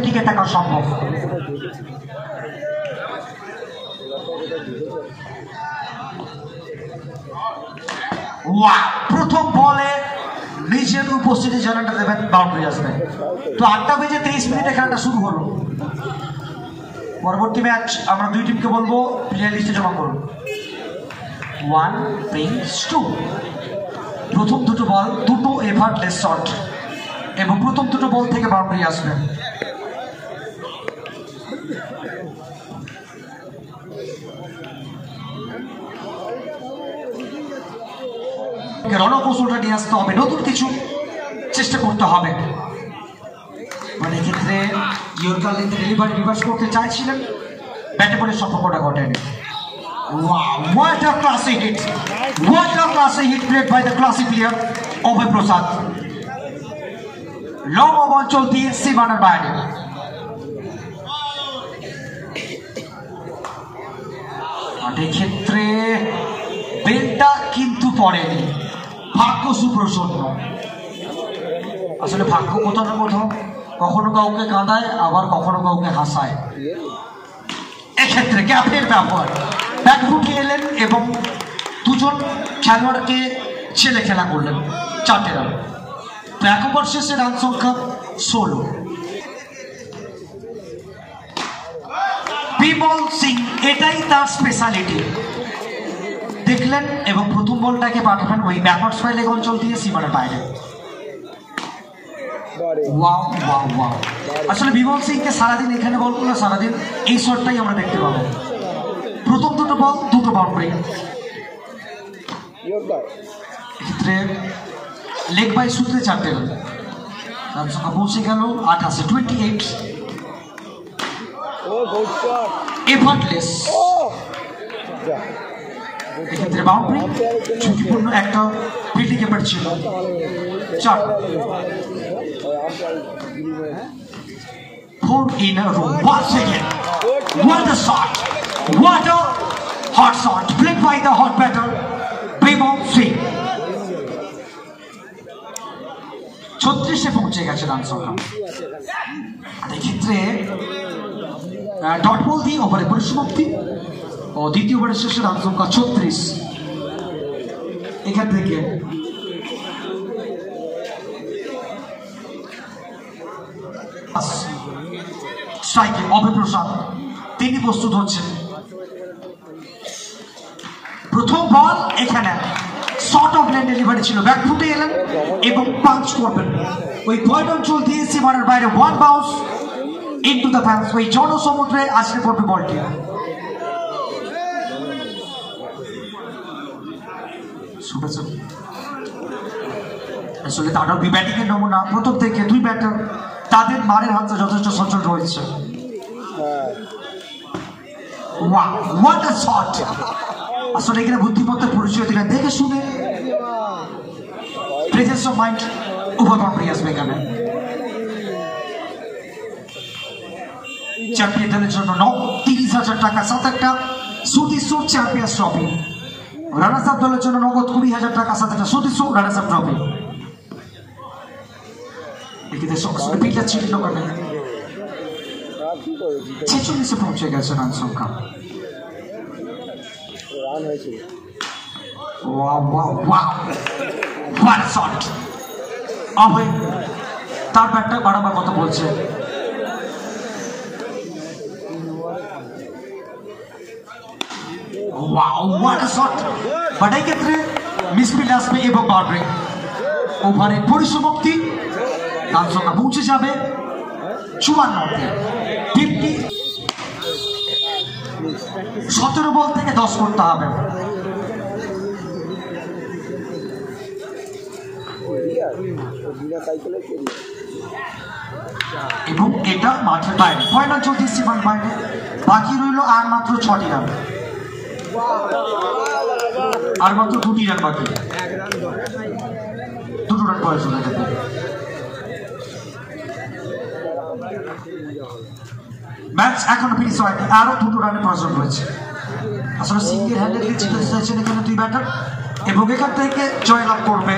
টিকে থাকা সম্ভব। প্রথম বলে নিজের উপস্থিতি জানাটা দেবেন, বাউন্ডারি আসবে। তো 8:23 খেলাটা শুরু হলো। পরবর্তী ম্যাচ আমরা দুই টিমকে বলবো প্লেয়ার লিস্টে জমা করুন। 1 brings 2। প্রথম দুটো বল দুটো এভারলেস শট এবং প্রথম দুটো বল থেকে বাউন্ডারি আসবে। রণকৌশলটা নিয়ে আসতে হবে, নতুন কিছু চেষ্টা করতে হবে। মানে এক্ষেত্রে ইয়র্কার ডেলিভারি রিভার্স করতে চাইছিলেন, ব্যাটে বলে সম্পর্কটা ঘটেনি। What a classy hit! What a classy hit played by the classy player Abhay Prasad. Long over চলতি সীমানার বাইরে। আর এক্ষেত্রে বেলটা কিন্তু পড়েনি, ভাগ্য সুপ্রসন্ন। আসলে ভাগ্য কোথাও না কোথাও কখনো কাউকে কাঁদায়, আবার কখনো কাউকে হাসায়। এক্ষেত্রে গ্যাপের ব্যবহার, ব্যাট ফুটে এলেন এবং দুজন খেলোয়াড়কে ছেলে খেলা করলেন। 4টে রান। তো এক ওভার শেষে রান সংখ্যা 16। বিমল সিং, এটাই তার স্পেশালিটি। দেখলেন এবং প্রথম বলটাকে পাঠাবেন ওই ব্যাকওয়ার্ড স্পাইলেগ অঞ্চল দিয়ে সীমানার বাইরে। Wow wow wow. আসলে বিমল সিংকে সারাদিন এখানে বল করলে সারাদিন এই শটটাই আমরা দেখতে পাবো। প্রথম দুটো বল দুটো বাউন্ডারি। এক্ষেত্রে লেগ বাই সূত্রে 4টে রান। রান সংখ্যা পৌঁছে গেল 28, 28। এফার্টলেস। এক্ষেত্রে বাউন্ডারি, ঝুঁকিপূর্ণ একটা ফিল্ডিং এফার্ট ছিল। 4। 4 in a row. Once again, what a shot! What a hot shot played by the hot batter Bimal Singh. 36-এ পৌঁছে গেছে রান সংখ্যা। এক্ষেত্রে ডট বল দিয়ে ওভারে পরিসমাপ্তি ও দ্বিতীয় ওভারের শেষে রান সংখ্যা 36। এখান থেকে স্ট্রাইকে অভয় প্রসাদ, তিনি প্রস্তুত হচ্ছেন। প্রথম বল এখানে শর্ট অফ লেন ডেলিভারি ছিল, ব্যাক ফুটে এলেন এবং পাঞ্চ করবেন ওই পয়েন্ট অঞ্চল দিয়ে সীমানার বাইরে। 1 বাউন্স ইনটু দ্য ফ্যান্স। ওই জনসমুদ্রে আসলে পড়বে বলটি। আসলে তারাও ব্যাটিং এর নমুনা। প্রথম থেকে দুই ব্যাটার, তাদের মারের হাতে যথেষ্ট সচল রয়েছে। What a shot! আসলে এখানে বুদ্ধিমত্তার পরিচয় দিলেন, দেখে শুনে প্রেজেন্স অফ মাইন্ড উভয় বাউন্ডারি আসবে এখানে। চ্যাম্পিয়ন দলের জন্য 30,000 টাকা, 7 একটা সুতিসুর চ্যাম্পিয়ন্স ট্রফি। রানার্স আপ দলের জন্য নগদ 20,000 টাকা, 7 একটা সুতিসুর রানার্স আপ ট্রফি। এক্ষেত্রে সবসময় পিকটা ছিল কারণে 46-এ পৌঁছে গেছে রান সংখ্যা। তার ব্যাটটা বাড়াবার কথা বলছে। বাট এই ক্ষেত্রে মিসফিল্ড আসবে এবং বাউন্ডারি। ওভারের পরিসমাপ্তি, রান সংখ্যা পৌঁছে যাবে 54-তে। 17 বল থেকে 10 করতে হবে। এবং এটা মাঠের বাইরে, পয়েন্ট অঞ্চল দিয়ে সীমানার বাইরে। বাকি রইল আর মাত্র 6টি রান, আর মাত্র 2টি রান বাকি। 2 রান প্রয়োজন। ম্যাচ এখনো ফিনিশ হয়নি, আরো 2 রানের প্রয়োজন রয়েছে। আসলে সিঙ্গেল হ্যান্ডেডলি জিতে চাইছেন এখানে দুই ব্যাটার এবং এখান থেকে জয়লাভ করবে